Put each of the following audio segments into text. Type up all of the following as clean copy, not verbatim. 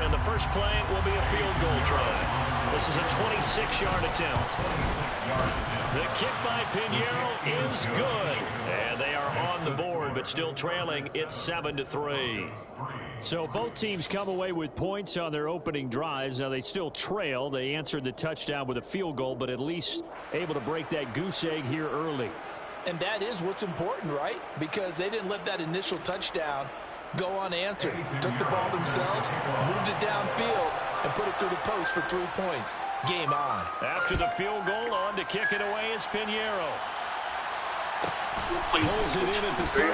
And the first play will be a field goal try. This is a 26-yard attempt. The kick by Pinheiro is good. And they are on the board, but still trailing. It's 7-3. So both teams come away with points on their opening drives. Now they still trail. They answered the touchdown with a field goal, but at least able to break that goose egg here early. And that is what's important, right? Because they didn't let that initial touchdown go unanswered. Took the ball themselves, moved it downfield, and put it through the post for 3 points. Game on. After the field goal, on to kick it away is Pinheiro. Pulls it in at the 13.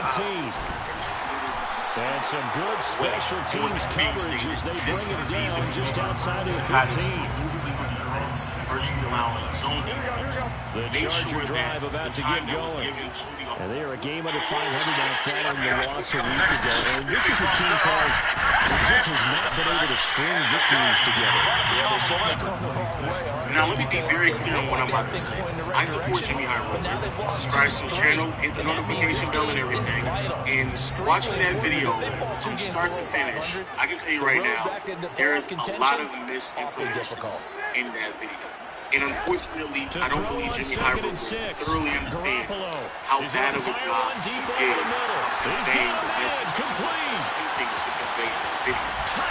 And some good special teams coverage as they bring him down just outside of the 15. The Charger drive about to get going. And they are a game under 500 now following the loss a week ago. And this is a team, Charles, that just has not been able to string victories together. Now, let me be very clear on what I'm about to say. I support Jimmy Hyrum. Subscribe to his channel, hit the notification bell and everything. And watching that video from start to finish, I can tell you right now, there is a lot of misinformation in that video. And unfortunately, I don't believe Jimmy Hyrum thoroughly understands how bad of a job he did of conveying the message he was attempting to convey in that video.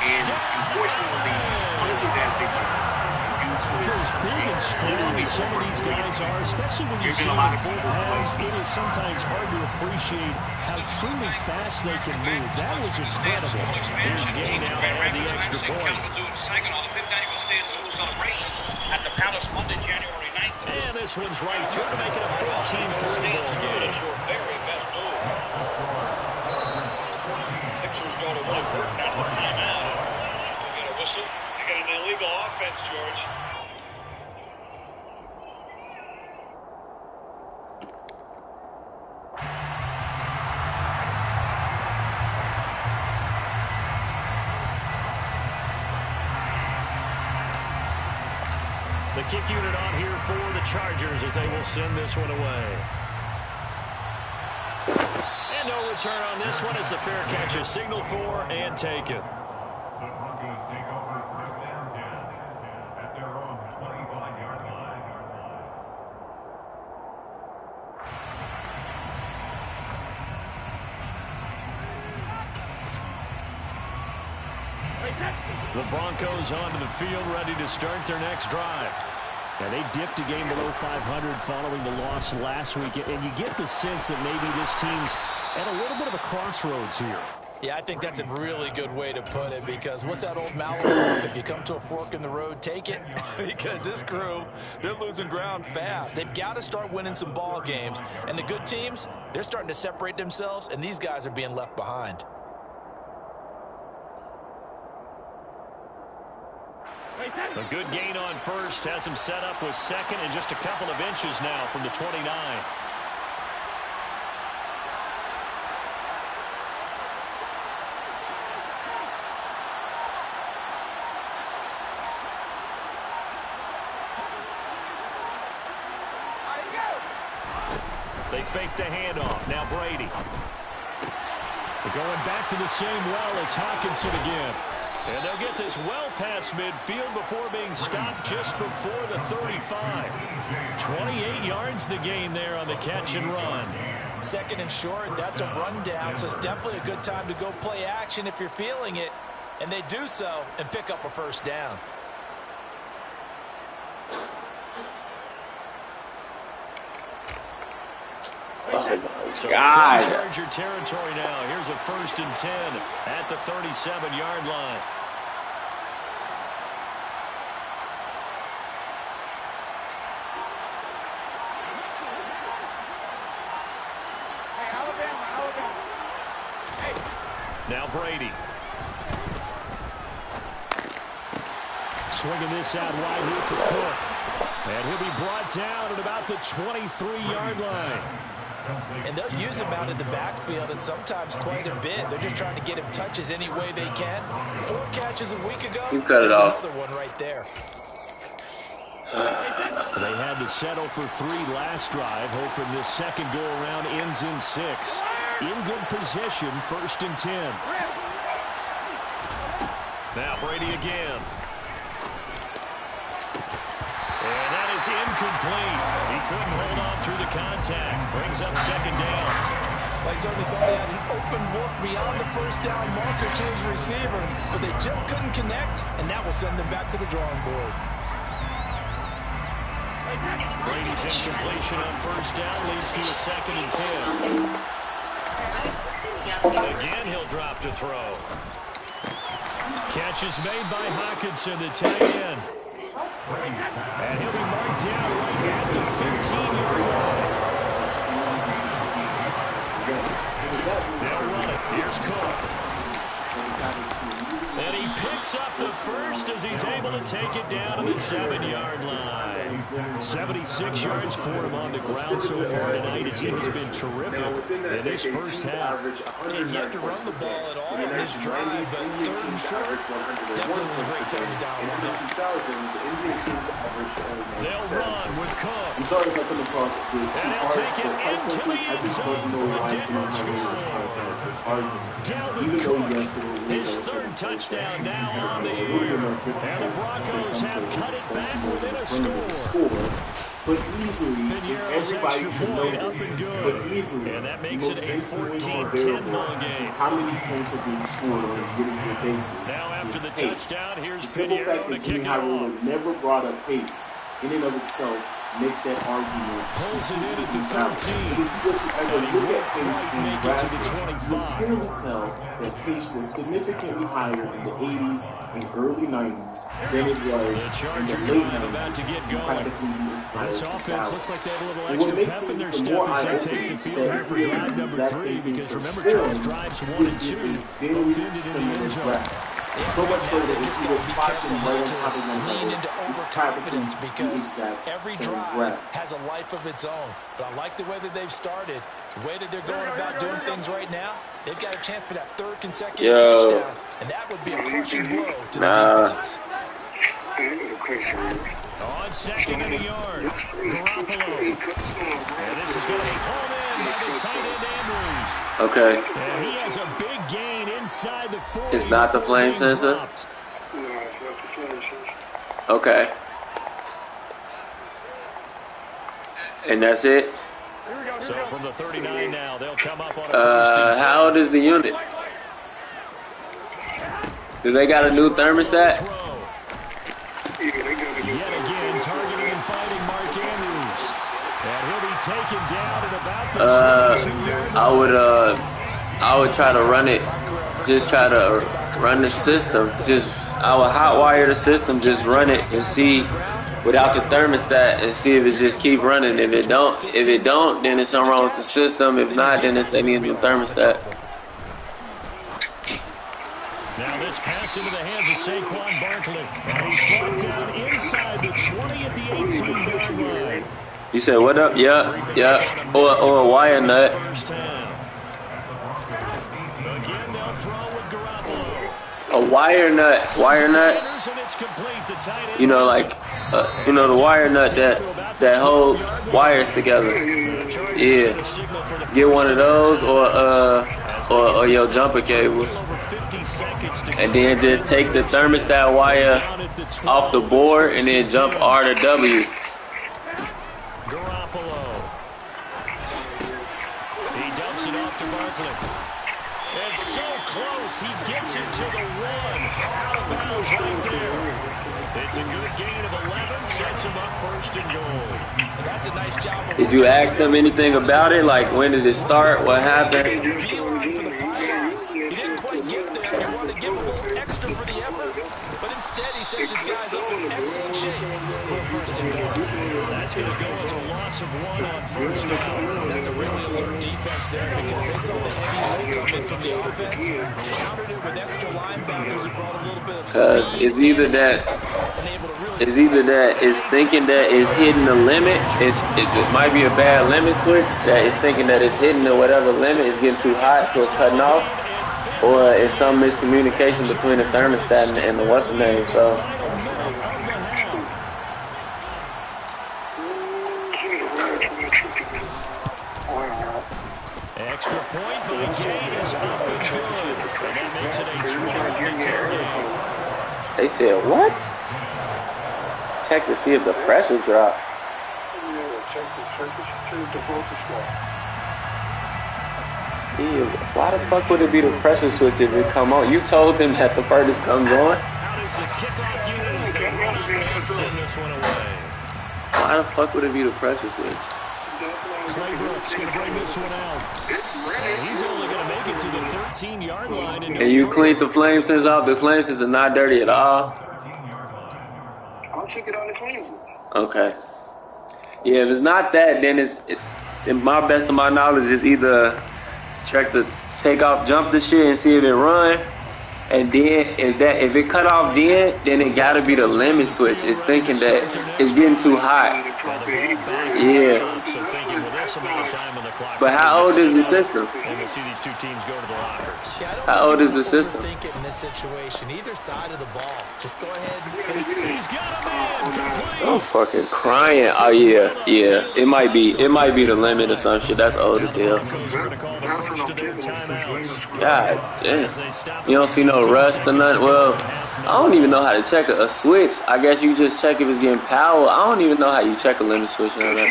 And unfortunately, because of that video, literally over a million people. There's been a lot of people it is sometimes hard to appreciate how truly fast they can move. That was incredible. Here's Gay now to add the extra point. At the Palace Monday, January 9th. And this one's right through to make it a 14-3 ball game. Your very best move. Sixers go to really work out the timeout. You get a whistle. You get an illegal offense, George. The kick unit on here for the Chargers as they will send this one away. And no return on this one as the fair catch is signaled for and taken. The Broncos take over first down 10 at their own 25-yard line. The Broncos onto the field ready to start their next drive. Now, they dipped a game below 500 following the loss last week, and you get the sense that maybe this team's at a little bit of a crossroads here. Yeah, I think that's a really good way to put it, because what's that old Mallory? If you come to a fork in the road, take it. Because this crew, they're losing ground fast. They've got to start winning some ball games. And the good teams, they're starting to separate themselves, and these guys are being left behind. A good gain on first has him set up with second and just a couple of inches now from the 29. They fake the handoff. Now Brady. They're going back to the same well. It's Hockenson again. And they'll get this well past midfield before being stopped just before the 35. 28 yards the gain there on the catch and run. Second and short, that's a rundown, so it's definitely a good time to go play action if you're feeling it. And they do so and pick up a first down. So Charger territory now. Here's a 1st and 10 at the 37-yard line. Now Brady. Swinging this out wide here for Cook. And he'll be brought down at about the 23-yard line. And they'll use him out in the backfield, and sometimes quite a bit. They're just trying to get him touches any way they can. 4 catches a week ago. You cut it off. Another one right there. They had to settle for 3 last drive, hoping this second go-around ends in 6. In good position, 1st and 10. Now Brady again. And that is incomplete. He couldn't hold on through the contact. Brings up second down. They certainly thought he had an open look beyond the first down marker to his receiver, but they just couldn't connect, and that will send them back to the drawing board. Brady's incompletion on first down leads to a 2nd and 10. Again, he'll drop to throw. Catch is made by Hockenson, the tight end. And he'll be marked down right at the 15-yard line. They'll run it. Here's Cook. And he picks up the first as he's able to take it down to the 7-yard line. 76 yards for him on the ground so far tonight as he has been terrific in this first half. He yet to run the ball at all on this drive, but 3rd and short definitely was a great time to dial one up. They'll run with Cook. I'm sorry if I come across the And he'll take it into the end zone for a Denver score. Dalvin Cook, his 3rd touchdown now on the year. And the Broncos have cut it back within a score. But easily, everybody should know up this, and good. but easily, And that makes the it most a influential 14-10 ball variable game. to how many points are being scored on a given basis Now after is the pace. touchdown, here's The simple Pinheiro fact to that kick Jimmy it Garoppolo off. never brought up pace in and of itself makes that argument. Pulls it in at the 13. But if you were to ever look at pace in Make it to the graphics, you 25. clearly tell that pace was significantly higher in the 80s and early 90s than it was The in the Charger late drive about 90s. to get going. Practically the entire This offense 2000s. looks like they have a little And what extra makes pep in things their even step more as they eye-opening take the is field that here for he did drive the number exact 3 same thing because for remember, scoring Charles drives 1 with and 2 a both very ended in the similar end zone. graph. So much so that if you were plotting right on top of one lean another, into it's practically overconfidence the because exact every same drive graph. has a life of its own. But I like the way that they've started, the way that they're going about doing things right now. They've got a chance for that 3rd consecutive touchdown, and that would be a crushing blow to the defense. On 2nd and a yard, Garoppolo. And this is going to be hauled in by the tight end Andrews. Okay. And he has a big gain inside the 40. It's not the flame sensor? Dropped. Okay. And that's it? So from the 39 now, they'll come up on a 1st and 10. How old is the unit? Do they got a new thermostat? Throw. Yet again, targeting and finding Mark Andrews. And he'll be taken down at about the 22-yard line. I would try to run it, just try to run the system. I would hotwire the system, just run it and see without the thermostat and see if it just keep running. If it don't, then it's something wrong with the system. If not, then they need a new thermostat. Now this pass into the hands of Saquon Barkley. And he's brought down inside the 20 at the 18-yard line. You said what up? Yeah. Or a wire nut. First half. Again, they'll throw with Garoppolo. A wire nut. And it's complete. The tight end. You know, like the wire nut that hold wires together. Yeah. Get one of those or your jumper cables. And then just take the thermostat wire off the board and then jump R to W. Garoppolo. He dumps it off to Barkley. And so close, he gets it to the 1. Out of bounds right there. It's a good gain of 11, sets him up 1st and goal. That's a nice job. Did you ask them anything about it? Like, when did it start? What happened? He didn't quite get there. He wanted to give him a little extra for the effort, but instead he sets his guys up in excellent shape for a 1st and goal. That's going to go as a loss of 1 on 1st down. That's a really alert defense there because they saw the heavy load coming from the offense, countered it with extra linebackers and brought a little bit of speed. It's either that it's thinking that it's hitting the limit. It might be a bad limit switch that it's thinking that it's hitting the whatever limit. It's getting too hot, so it's cutting off. Or it's some miscommunication between the thermostat and the what's the name. So. Extra point by Gay is up and good. And that makes it a 20-10 game. They said what? Check to see if the pressure dropped. Why the fuck would it be the pressure switch if it come on? You told them that the furnace comes on. How does the kickoff unit as they send this one away? Why the fuck would it be the pressure switch? Claybrook's going to bring this one out. And he's only going to make it to the 13-yard line. And you cleaned the flame sense off? The flame sense is not dirty at all? I'll check it on the clean room. Okay. Yeah, if it's not that, then in my best of my knowledge, is either check the take off, jump the shit and see if it run. And then if it cut off then it gotta be the limit switch. It's thinking that it's getting too hot. Yeah. But how old is the system? And we'll see these two teams go to the lockers. How old is the system? Think it in this situation, either side of the ball. Just go ahead and finish. He's got a man complete. I'm fucking crying. Oh yeah. It might be the limit or some shit. That's old as hell. God damn. You don't see no rust or nothing. Well, I don't even know how to check a switch. I guess you just check if it's getting power. I don't even know how you check a limit switch or that.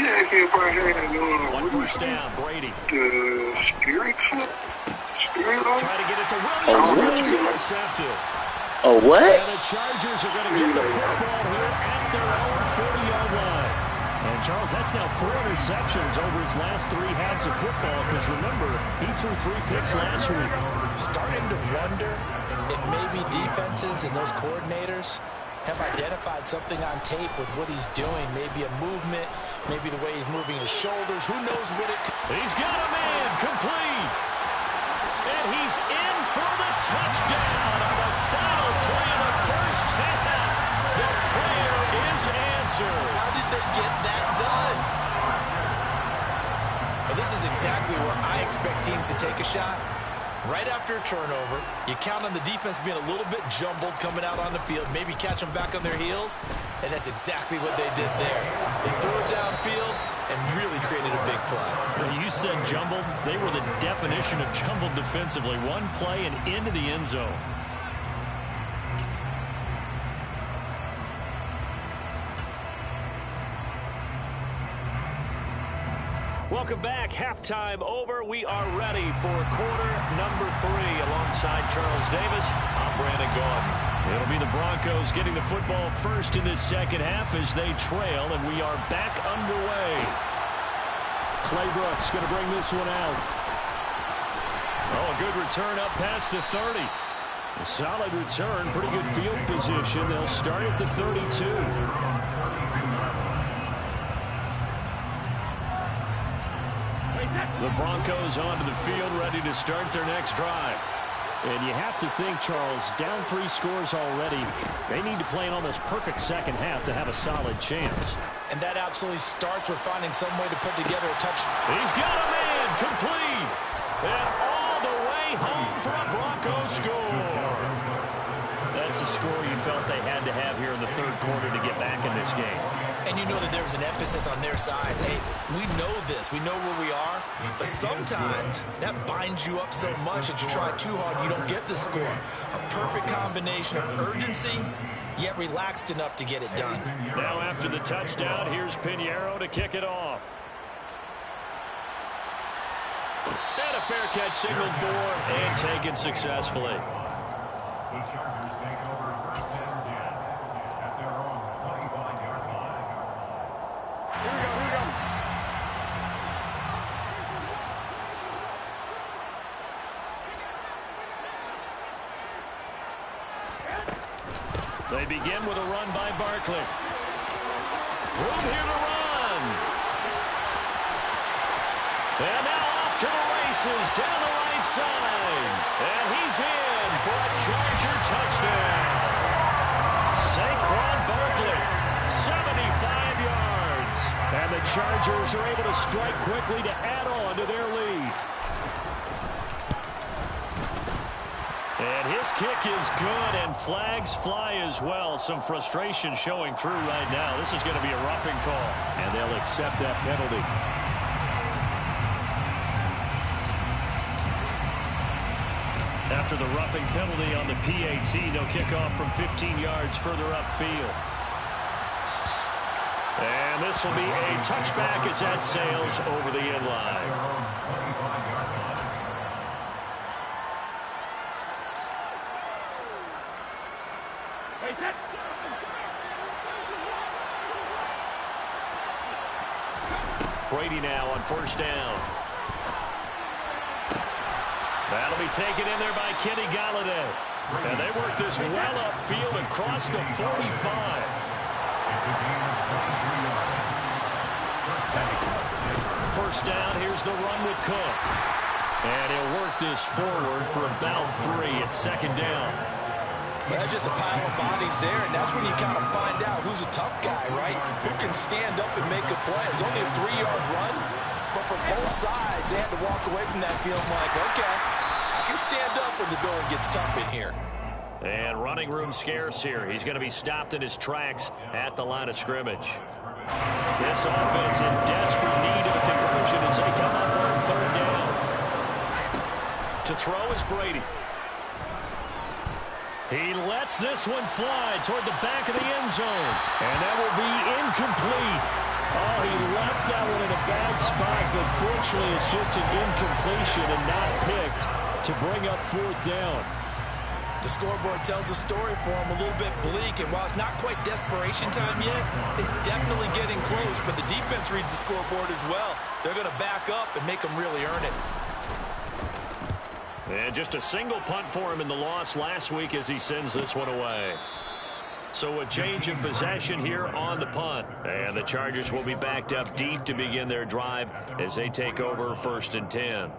One first down, Brady. Try to get it to Oh, Williams. what? Intercepted. Oh, what? And the Chargers are going to get the football here at their own 40-yard line. And Charles, that's now 4 interceptions over his last 3 halves of football. Because remember, he threw 3 picks last week. Starting to wonder if maybe defenses and those coordinators have identified something on tape with what he's doing. Maybe a movement, maybe the way he's moving his shoulders. Who knows what it... He's got a man complete. And he's in for the touchdown on the final play of the first half. The prayer is answered. How did they get that done? Well, this is exactly where I expect teams to take a shot. Right after a turnover, you count on the defense being a little bit jumbled coming out on the field, maybe catch them back on their heels, and that's exactly what they did there. They threw it downfield and really created a big play. You said jumbled. They were the definition of jumbled defensively. One play and into the end zone. Welcome back. Halftime over. We are ready for quarter number 3 alongside Charles Davis. I'm Brandon Gaudin. It'll be the Broncos getting the football first in this second half as they trail, and we are back underway. Claybrook's going to bring this one out. Oh, a good return up past the 30. A solid return, pretty good field position. They'll start at the 32. The Broncos onto the field, ready to start their next drive. And you have to think, Charles, down 3 scores already. They need to play an almost perfect second half to have a solid chance. And that absolutely starts with finding some way to put together a touch. He's got a man complete. And all the way home for a Broncos score. That's a score you felt they had to have here in the third quarter to get back in this game. And you know that there's an emphasis on their side. Hey, we know this. We know where we are. But sometimes that binds you up so much that you try too hard, you don't get the score. A perfect combination of urgency, yet relaxed enough to get it done. Now after the touchdown, here's Pinheiro to kick it off. And a fair catch signaled for and taken successfully. The Chargers take over first and 10 at their own 25-yard line. Here we go. They begin with a run by Barkley. Room here to run. And now off to the races down the right side. And he's in for a Charger touchdown. Saquon Barkley, 75 yards. And the Chargers are able to strike quickly to add on to their lead. And his kick is good, and flags fly as well. Some frustration showing through right now. This is going to be a roughing call, and they'll accept that penalty. after the roughing penalty on the PAT. They'll kick off from 15 yards further upfield. And this will be a touchback as that sails over the end line. Brady now on first down. That'll be taken in there by Kenny Golladay. And they work this well upfield and cross the 45. First down, here's the run with Cook. And he'll work this forward for about 3 at second down. Well, that's just a pile of bodies there, and that's when you kind of find out who's a tough guy, right? Who can stand up and make a play. It's only a 3-yard run, but for both sides, they had to walk away from that feeling like, okay, I can stand up when the going gets tough in here. And running room scarce here. He's going to be stopped in his tracks at the line of scrimmage. This offense in desperate need of a conversion as they come up on third down. To throw is Brady. He lets this one fly toward the back of the end zone. And that will be incomplete. Oh, he left that one in a bad spot, but fortunately it's just an incompletion and not picked to bring up fourth down. The scoreboard tells a story for him, a little bit bleak, and while it's not quite desperation time yet, it's definitely getting close, but the defense reads the scoreboard as well. They're going to back up and make them really earn it. And just a single punt for him in the loss last week as he sends this one away. So a change of possession here on the punt. And the Chargers will be backed up deep to begin their drive as they take over 1st and 10.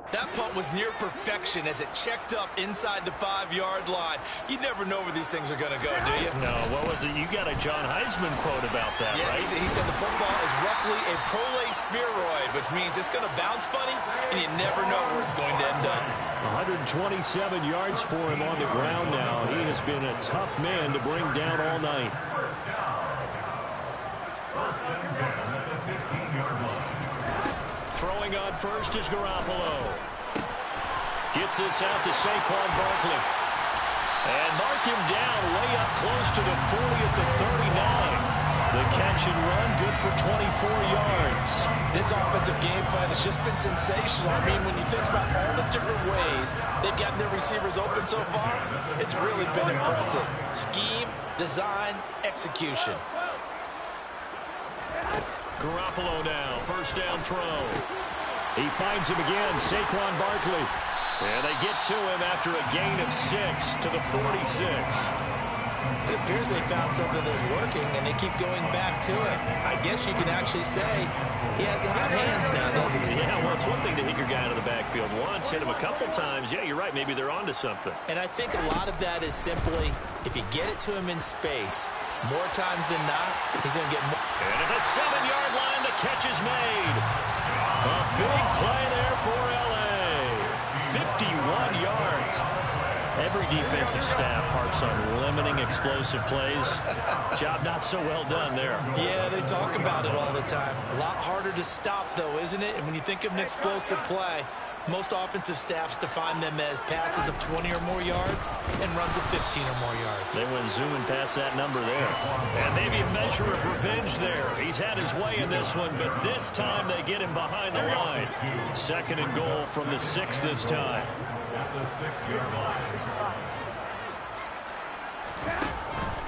That punt was near perfection as it checked up inside the 5-yard line. You never know where these things are going to go, do you? No, what was it? You got a John Heisman quote about that, yeah, right? He said the football is roughly a prolate spheroid, which means it's going to bounce funny, and you never know where it's going to end up. 127 yards for him on the ground now. He has been a tough man to bring down all night. First and 10 at the 15-yard line. Throwing on first is Garoppolo. Gets this out to Saquon Barkley. And mark him down way up close to the 40 at the 39. The catch and run good for 24 yards. This offensive game plan has just been sensational. I mean, when you think about all the different ways they've gotten their receivers open so far, it's really been impressive. Scheme, design, execution. Garoppolo now, first down throw. He finds him again, Saquon Barkley. And they get to him after a gain of 6 to the 46. It appears they found something that's working, and they keep going back to it. I guess you can actually say he has the hot hands now, doesn't he? Yeah, well, it's one thing to hit your guy out of the backfield once, hit him a couple times. Yeah, you're right. Maybe they're onto something. And I think a lot of that is simply if you get it to him in space, more times than not, he's going to get more. And at the 7-yard line, the catch is made. A big play there for L.A. 51 yards. Every defensive staff harps on limiting explosive plays. Job not so well done there. Yeah, they talk about it all the time. A lot harder to stop, though, isn't it? And when you think of an explosive play, most offensive staffs define them as passes of 20 or more yards and runs of 15 or more yards. They went zooming past that number there. And maybe a measure of revenge there. He's had his way in this one, but this time they get him behind the line. 2nd and goal from the 6 this time. At the 6-yard line.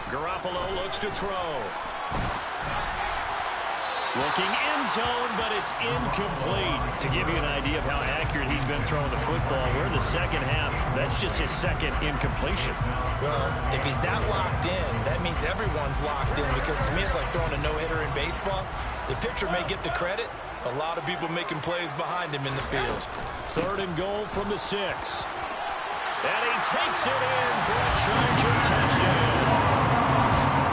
Garoppolo looks to throw. Looking end zone, but it's incomplete. To give you an idea of how accurate he's been throwing the football, we're in the second half. That's just his 2nd incompletion. Well, if he's that locked in, that means everyone's locked in, because to me it's like throwing a no-hitter in baseball. The pitcher may get the credit, a lot of people making plays behind him in the field. 3rd and goal from the 6. And he takes it in for a Charger touchdown.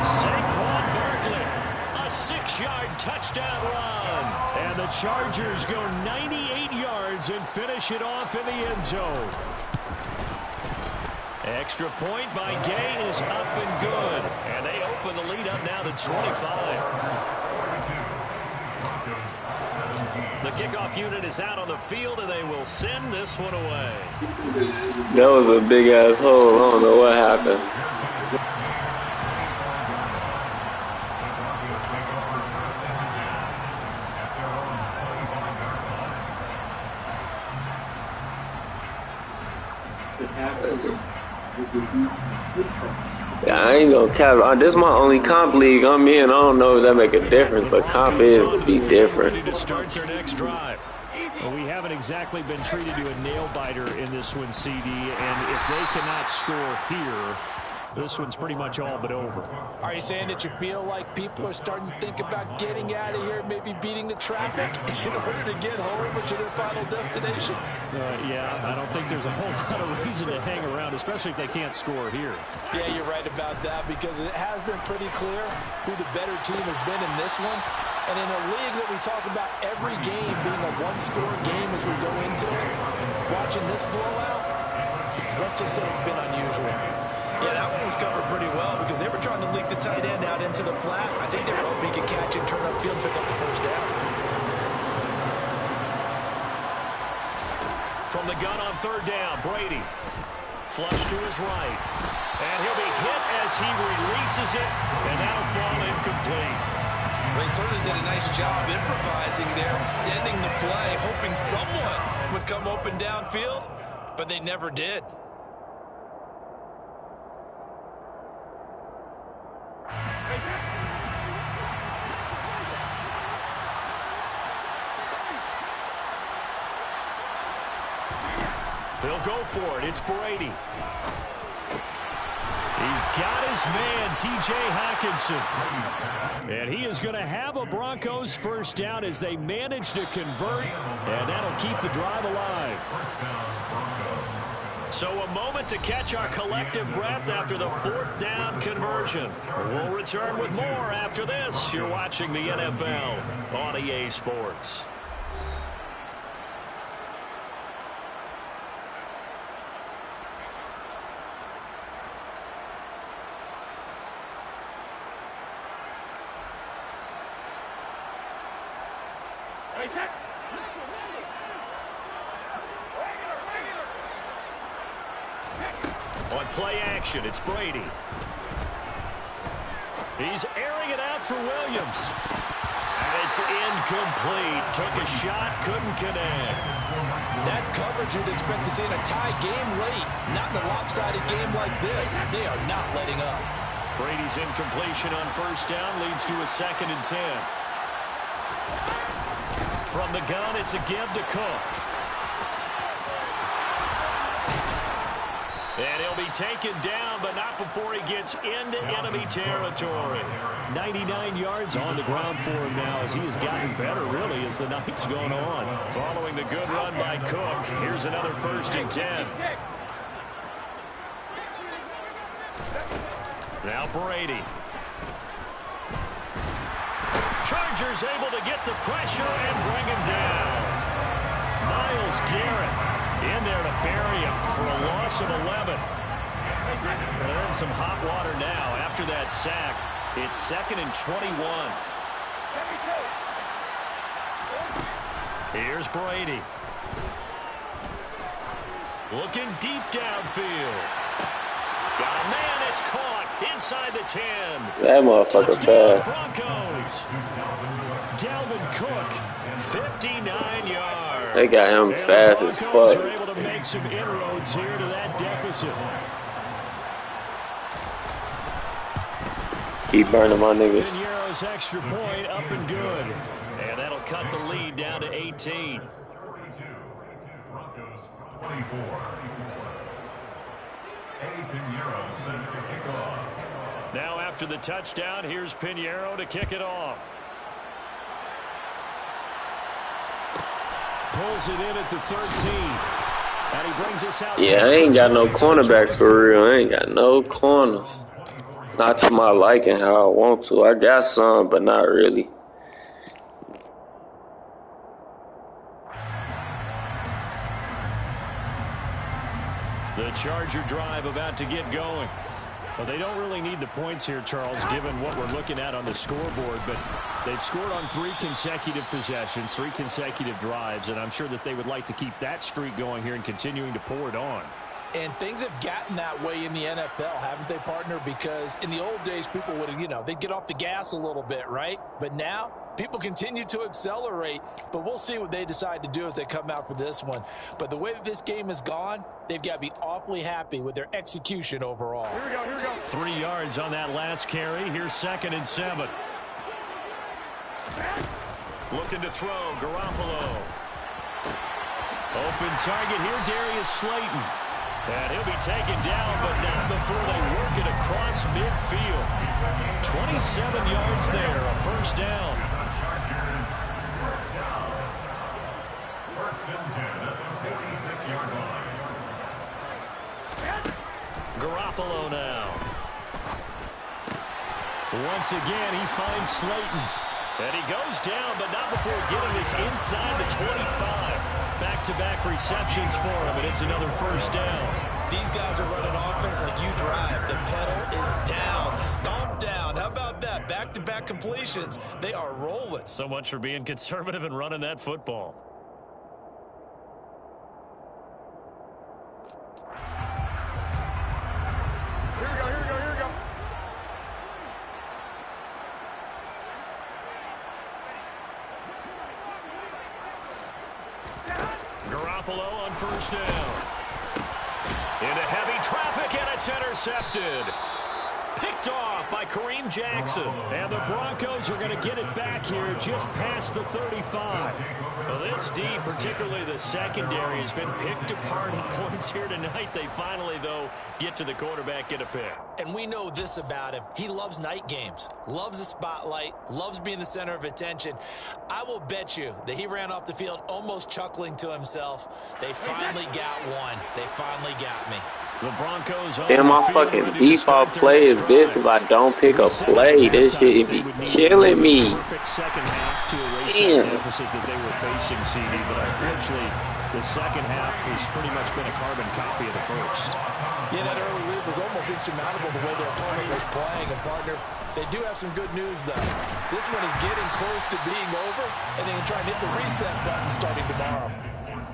Saquon Barkley, a 6-yard touchdown run. And the Chargers go 98 yards and finish it off in the end zone. Extra point by Gay is up and good. And they open the lead up now to 25. The kickoff unit is out on the field, and they will send this one away. That was a big-ass hole. I don't know what happened. Yeah, I ain't gonna cap. This is my only comp league I'm in. I don't know if that make a difference, but comp is to be different. To start their next drive. Well, we haven't exactly been treated to a nail-biter in this one, CD, and if they cannot score here, this one's pretty much all but over. Are you saying that you feel like people are starting to think about getting out of here, maybe beating the traffic in order to get home or to their final destination? Yeah, I don't think there's a whole lot of reason to hang around, especially if they can't score here. Yeah, you're right about that, because it has been pretty clear who the better team has been in this one. And in a league that we talk about every game being a one-score game as we go into it, watching this blowout, let's just say it's been unusual. Yeah, that one was covered pretty well because they were trying to leak the tight end out into the flat. I think they were hoping he could catch and turn upfield and pick up the first down. From the gun on third down, Brady. Flush to his right. And he'll be hit as he releases it, and that'll fall incomplete. They certainly did a nice job improvising there, extending the play, hoping someone would come open downfield, but they never did. They'll go for it. It's Brady. He's got his man, T.J. Hockenson. And he is going to have a Broncos first down as they manage to convert, and that'll keep the drive alive. So a moment to catch our collective breath after the fourth down conversion. We'll return with more after this. You're watching the NFL on EA Sports. On play action, it's Brady. He's airing it out for Williams. And it's incomplete. Took a shot, couldn't connect. That's coverage you'd expect to see in a tie game late. Not in a lopsided game like this. They are not letting up. Brady's incompletion on first down leads to a 2nd and 10. From the gun, it's a give to Cook. And he'll be taken down, but not before he gets into enemy territory. 99 yards on the ground for him now as he has gotten better, really, as the night's gone on. Following the good run by Cook, here's another 1st and 10. Now Brady. Chargers able to get the pressure and bring him down. Myles Garrett in there to bury him for a loss of 11. They're in some hot water now after that sack. It's 2nd and 21. Here's Brady. Looking deep downfield. Got a man, it's caught inside the 10. That motherfucker bad. Broncos. Dalvin Cook, 59 yards. They got him fast as fuck. Are able to make some inroads here to that deficit. Keep burning my niggas. Pinero's extra point up and good. And that'll cut the lead down to 18. Broncos 24. Eddie Pinheiro set to kick off. Now after the touchdown, here's Pinheiro to kick it off. Pulls it in at the 13. And he brings us out. Yeah, I ain't got no cornerbacks for real. I ain't got no corners. Not to my liking how I want to. I got some, but not really. The Charger drive about to get going. Well, they don't really need the points here, Charles, given what we're looking at on the scoreboard, but they've scored on 3 consecutive possessions, 3 consecutive drives, and I'm sure that they would like to keep that streak going here and continuing to pour it on. And things have gotten that way in the NFL, haven't they, partner? Because in the old days, people would, they'd get off the gas a little bit, right? But now, people continue to accelerate, but we'll see what they decide to do as they come out for this one. But the way that this game has gone, they've got to be awfully happy with their execution overall. Here we go. 3 yards on that last carry. Here's 2nd and 7. Looking to throw, Garoppolo. Open target here, Darius Slayton. And he'll be taken down, but not before they work it across midfield. 27 yards there, a first down. First and 10 at the 46-yard line. Garoppolo now. Once again, he finds Slayton. And he goes down, but not before getting this inside the 25. Back-to-back receptions for him, and it's another first down. These guys are running offense like you drive. The pedal is down, stomped down. How about that? Back-to-back completions. They are rolling. So much for being conservative and running that football. Here we go. Garoppolo on first down. Into heavy traffic, and it's intercepted. Picked off by Kareem Jackson. And the Broncos are going to get it back here just past the 35. Well, this D, particularly the secondary, has been picked apart in points here tonight. They finally, though, get to the quarterback, get a pick. And we know this about him. He loves night games, loves the spotlight, loves being the center of attention. I will bet you that he ran off the field almost chuckling to himself. They finally got one. They finally got me. The Broncos on And my fucking default play is this if I don't pick a play. This shit be killing me. Perfect second half to erase that deficit that they were facing, CD, but unfortunately the second half has pretty much been a carbon copy of the first. Yeah, that early lead was almost insurmountable the way their opponent was playing. And, partner, they do have some good news, though. This one is getting close to being over, and they can try and hit the reset button starting tomorrow.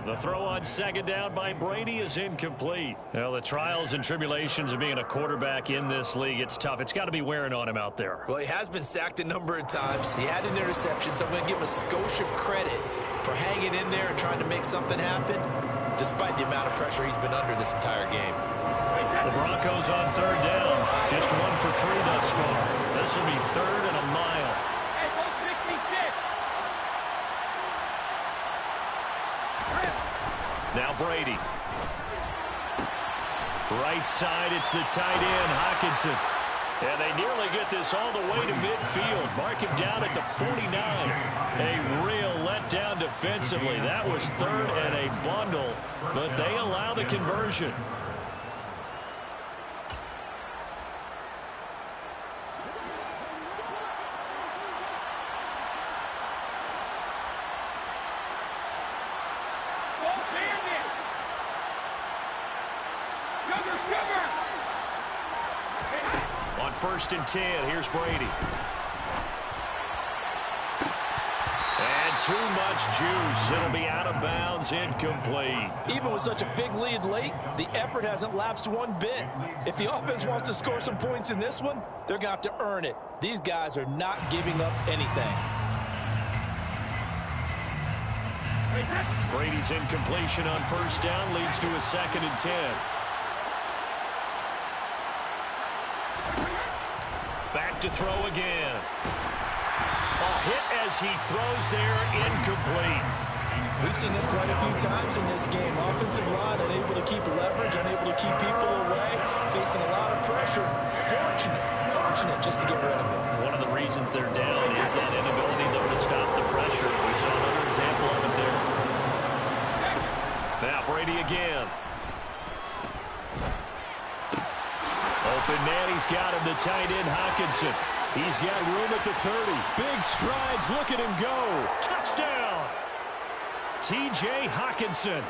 The throw on second down by Brady is incomplete. Well, the trials and tribulations of being a quarterback in this league, it's tough. It's got to be wearing on him out there. Well, he has been sacked a number of times. He had an interception, so I'm going to give him a skosh of credit for hanging in there and trying to make something happen, despite the amount of pressure he's been under this entire game. The Broncos on third down. Just 1 for 3 thus far. This will be 3rd and a mile. Now Brady. Right side, it's the tight end, Hockenson. And they nearly get this all the way to midfield. Mark him down at the 49. A real letdown defensively. That was 3rd and a bundle, but they allow the conversion. On 1st and 10, here's Brady. And too much juice. It'll be out of bounds, incomplete. Even with such a big lead late, the effort hasn't lapsed one bit. If the offense wants to score some points in this one, they're going to have to earn it. These guys are not giving up anything. Brady's incompletion on 1st down leads to a 2nd and 10. Back to throw again. A hit as he throws there, incomplete. We've seen this quite a few times in this game. Offensive line unable to keep leverage, unable to keep people away, facing a lot of pressure. Fortunate just to get rid of it. One of the reasons they're down is that inability, though, to stop the pressure. We saw another example of it there. Now Brady again. Open man, he's got him, the tight end, Hockenson. He's got room at the 30. Big strides, look at him go. Touchdown! T.J. Hockenson,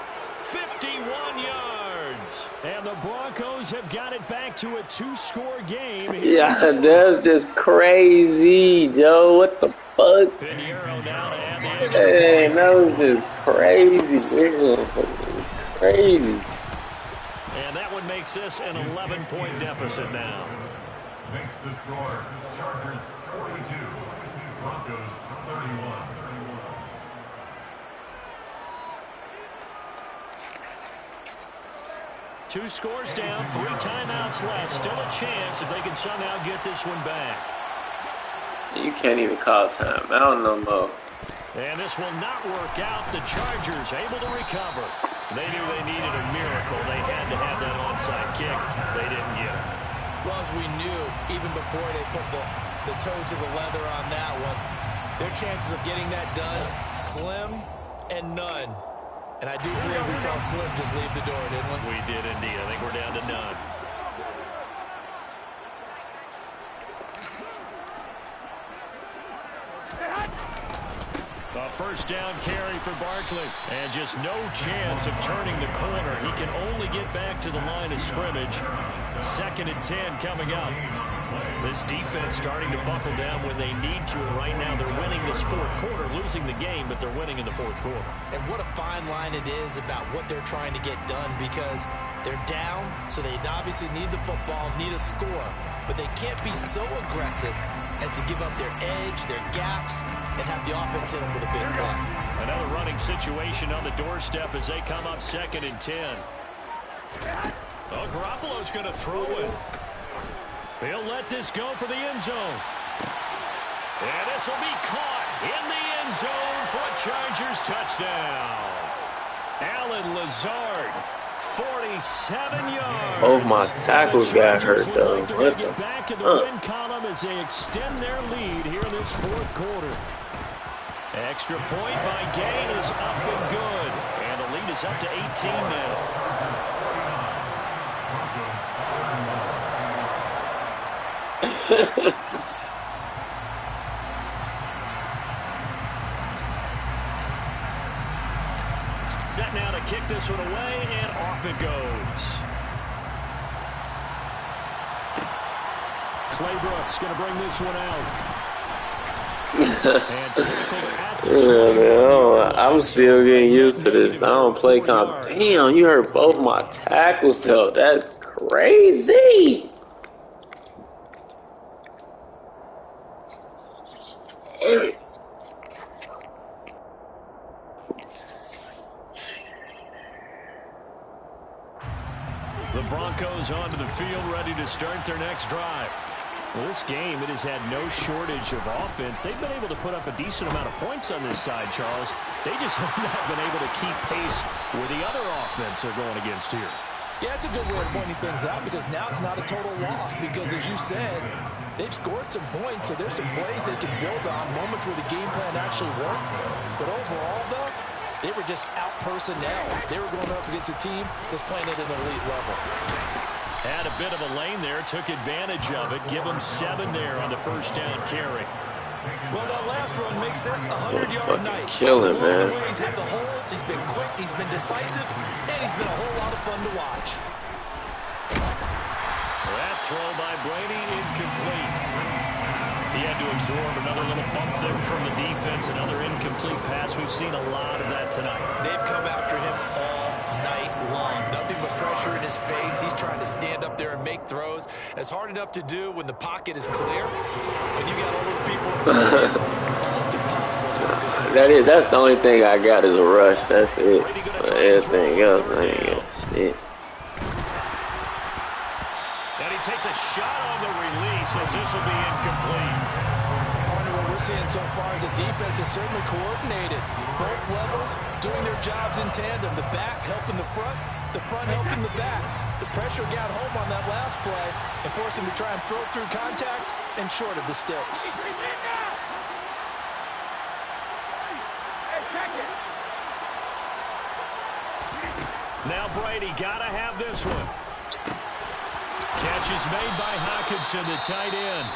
51 yards. And the Broncos have got it back to a 2-score game. Yeah, that's just crazy, Joe. What the fuck? Pinheiro now to add the extra Hey, point. that was just crazy. Crazy. And that one makes this an 11-point deficit now. Makes the score Chargers 42, Broncos 31. Two scores down, 3 timeouts left. Still a chance if they can somehow get this one back. You can't even call timeout no more. And this will not work out. The Chargers able to recover. They knew they needed a miracle. They had to have that onside kick. They didn't get it. Well, as we knew, even before they put the toe to the leather on that one, their chances of getting that done, slim and none. And I do believe we saw Slim just leave the door, didn't we? We did indeed. I think we're down to none. A first down carry for Barkley. And just no chance of turning the corner. He can only get back to the line of scrimmage. 2nd and 10 coming up. This defense starting to buckle down when they need to. And right now they're winning this 4th quarter, losing the game, but they're winning in the 4th quarter. And what a fine line it is about what they're trying to get done, because they're down, so they obviously need the football, need a score. But they can't be so aggressive as to give up their edge, their gaps, and have the offense hit them with a big play. Another running situation on the doorstep as they come up 2nd and 10. Oh, Garoppolo's going to throw it. He'll let this go for the end zone. And this will be caught in the end zone for a Chargers touchdown. Allen Lazard, 47 yards. Both my tackles got hurt, though. Like to What get the? back in the win column as they extend their lead here in this 4th quarter. Extra point by Gain is up and good. And the lead is up to 18 now. Set now to kick this one away, and off it goes. Claybrooks going to bring this one out. And tackled at the I'm still getting used to this. I don't play comp. Damn, you hurt both my tackles, though. That's crazy. The Broncos onto the field, ready to start their next drive. Well, this game, it has had no shortage of offense. They've been able to put up a decent amount of points on this side, Charles. They just have not been able to keep pace with the other offense they're going against here. Yeah, it's a good way of pointing things out, because now it's not a total loss, because as you said, they've scored some points, so there's some plays they can build on, moments where the game plan actually worked. But overall, though, they were just out-personnel. They were going up against a team that's playing at an elite level. Had a bit of a lane there, took advantage of it. Give them 7 there on the first down carry. Well, that last run makes this a 100-yard night. Killing, man. He's hit the holes, he's been quick, he's been decisive, and he's been a whole lot of fun to watch. That throw by Brady, incomplete. He had to absorb another little bump there from the defense, another incomplete pass. We've seen a lot of that tonight. They've come after him all night long. Nothing but pressure in his face. He's trying to stand up there and make throws. It's hard enough to do when the pocket is clear. When you got all those people in front of you, almost impossible to have a good That's the only thing I got is a rush. That's it. But everything else, I ain't got shit. And he takes a shot on the release as this will be incomplete. Part of what we're seeing so far is the defense is certainly coordinated. Both levels doing their jobs in tandem. The back helping the front helping the back. The pressure got home on that last play and forced him to try and throw through contact and short of the sticks. Now Brady got to have this one. Catch is made by Hockenson, the tight end.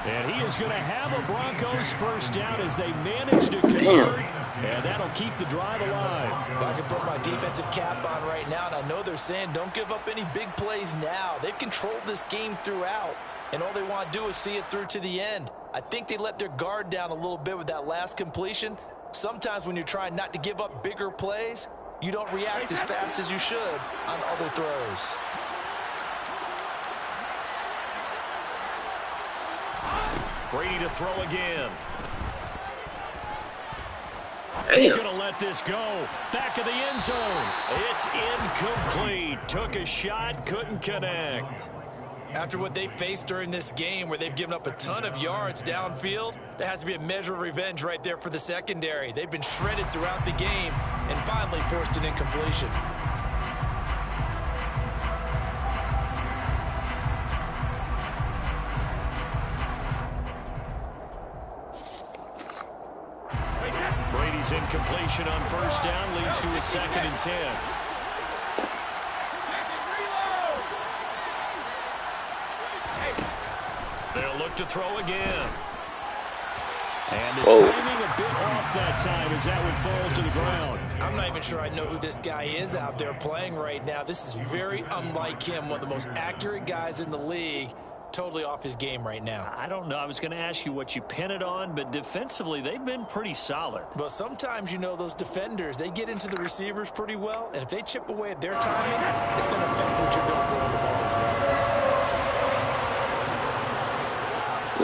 And he is going to have a Broncos first down as they manage to convert. And that'll keep the drive alive. I can put my defensive cap on right now, and I know they're saying don't give up any big plays now. They've controlled this game throughout, and all they want to do is see it through to the end. I think they let their guard down a little bit with that last completion. Sometimes when you're trying not to give up bigger plays, you don't react as fast as you should on other throws. Brady to throw again. Damn. He's going to let this go. Back of the end zone. It's incomplete. Took a shot, couldn't connect. After what they faced during this game where they've given up a ton of yards downfield, there has to be a measure of revenge right there for the secondary. They've been shredded throughout the game and finally forced an incompletion. Brady's incompletion on first down leads to a 2nd and 10. They'll look to throw again. And the timing a bit off that time as that one falls to the ground. I'm not even sure I know who this guy is out there playing right now. This is very unlike him, one of the most accurate guys in the league. Totally off his game right now. I don't know. I was going to ask you what you pin it on, but defensively, they've been pretty solid. But sometimes, you know, those defenders, they get into the receivers pretty well, and if they chip away at their timing, it's going to affect what you're doing throwing the ball as well.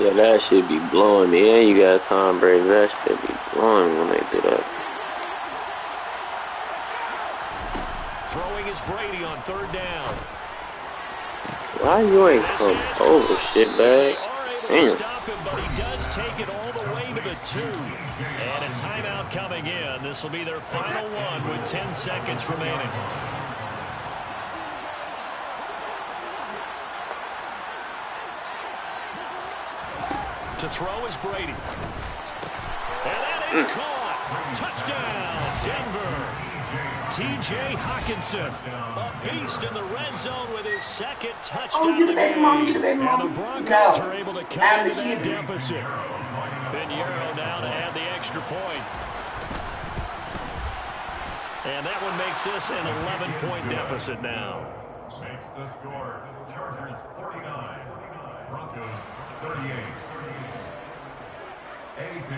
Yeah, that should be blowing me. And you got Tom Brady. That should be blowing when they do that. Throwing is Brady on 3rd down. Why you ain't come over, shit bag? Damn. Stop him, but he does take it all the way to the 2. And a timeout coming in. This will be their final one with 10 seconds remaining. To throw is Brady. And that is caught. Touchdown, Denver. T.J. Hockenson, a beast in the red zone with his 2nd touchdown of the game. And the Broncos are able to cut into that deficit. Pinheiro now to add the extra point. And that one makes this an 11-point deficit now. Makes the score. Chargers 39, Broncos 38.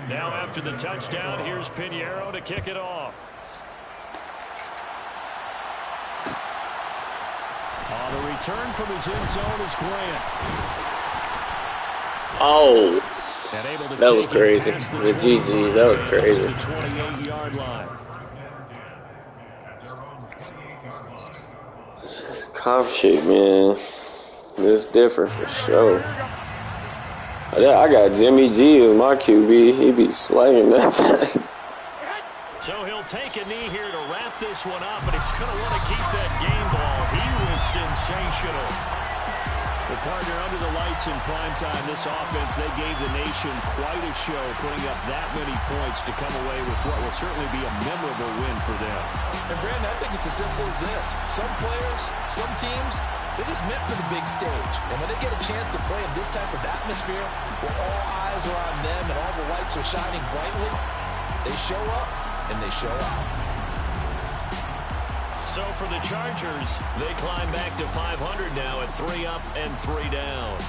Now after the touchdown, here's Pinheiro to kick it off. The return from his end zone is Grant. Oh, that was crazy. The GG, that was crazy. The 28-yard line. This comp shit, man. It's different for sure. I got Jimmy G as my QB. He be slanging that thing. So he'll take a knee here to wrap this one up, and he's going to want to keep that game ball. He was sensational. The partner under the lights in prime time, this offense, they gave the nation quite a show, putting up that many points to come away with what will certainly be a memorable win for them. And Brandon, I think it's as simple as this. Some players, some teams, they're just meant for the big stage. And when they get a chance to play in this type of atmosphere, where all eyes are on them and all the lights are shining brightly, they show up. And they show out. So for the Chargers, they climb back to 500 now at 3 up and 3 down.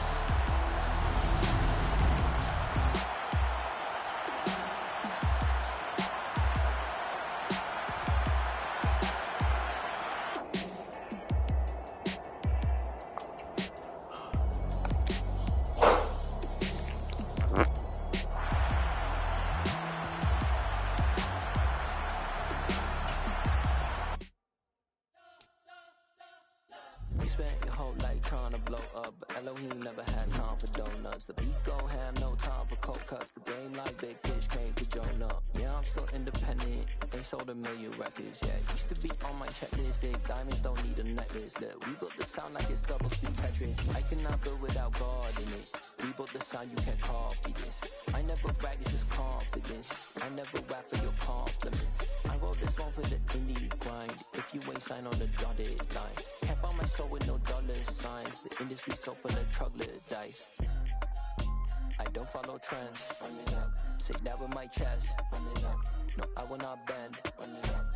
The beat gon' have no time for cold cuts. The game like big pitch came to join up. Yeah, I'm still independent. Ain't sold a million records yet. Used to be on my checklist. Big diamonds don't need a necklace. Look, we built the sound like it's double speed Tetris. I cannot build without God in it. We built the sound, you can't copy this. I never brag, it's just confidence. I never rap for your compliments. I wrote this one for the indie grind. If you ain't signed on the dotted line, can't buy my soul with no dollar signs. The industry so full of troglodytes. I don't follow trends. Run it up. Say that with my chest. Run it up. No, I will not bend. Run it up.